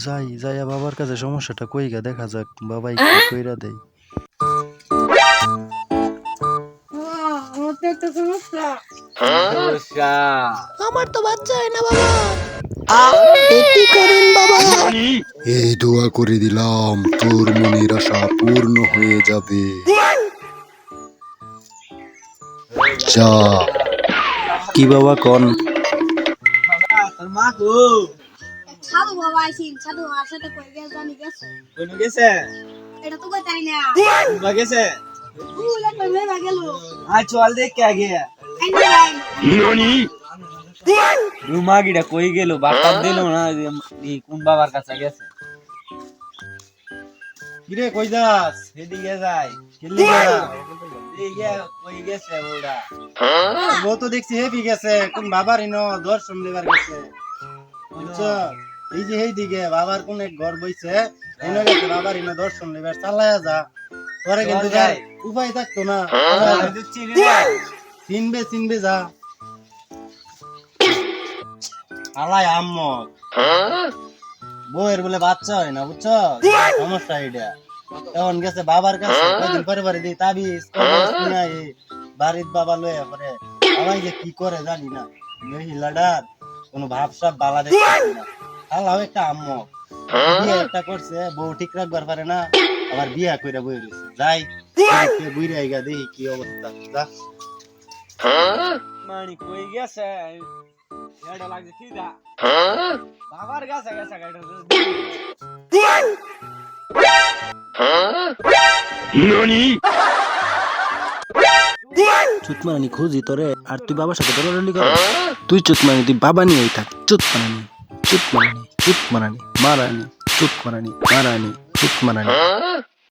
যাই যাইয়া বাবার কাছে সমস্যাটা কইগা দেখা যাক বাবাই কি কইরা দেয়। আমার তো বাচ্চা হয় না বাবা। এই দোয়া করে দিলাম তোর মনের আশা পূর্ণ হয়ে যাবে। যা কি বাবা কোন তোর মা গো সাধু বাবা আইছিন, সাধু আমার সাথে কই গেছে জানি গেছে। কোন গেছে এটা তো কই তাই না। বা গেছে বুলে কই মেরা গেল। আয় চল দেখ কে আগে রুমা গিটা কই গেল বাতা দিল না এই কোন বাবার কাছে গেছে কিরে কই যাস এদিকে যাই খেললি গেলা এই গে কই গেছে ওরা ও তো দেখছি হেভি গেছে কোন বাবার ইনো দর্শন দেবার গেছে বুঝছো এই যে এই দিকে বাবার কোন এক ঘর বইছে এনে গেছে বাবার ইনো দর্শন দেবার চালায়া যা পরে কিন্তু যাই উপায় থাকতো না চিনবে চিনবে যা আলাই আম্মক বউয়ের বলে বাচ্চা হয় না বুঝছো সমস্যা এটা তখন গেছে বাবার কাছে কদিন পরে পরে দিই তাবিজ বাড়ির বাবা লয়ে পরে সবাই যে কি করে জানি না মহিলাটার কোনো ভাবসাব বালা দেখতে না আল্লাহ একটা আম্মক বিয়ে একটা করছে বউ ঠিক রাখবার পারে না আবার বিয়া কইরা বই রয়েছে যাই বুইরা আইগা দেখি কি অবস্থা যা মানি কই গেছে এটা লাগছে সিধা বাবার কাছে গেছে এটা চুতমারানি খুঁজি তোরে আর তুই বাবার সাথে দৌড়াদৌড়ি কর। তুই চুতমারানি তুই বাবা নিয়েই থাক। চুতমারানি চুতমারানি চুতমারানি মারানি চুতমারানি মারানি চুতমারানি।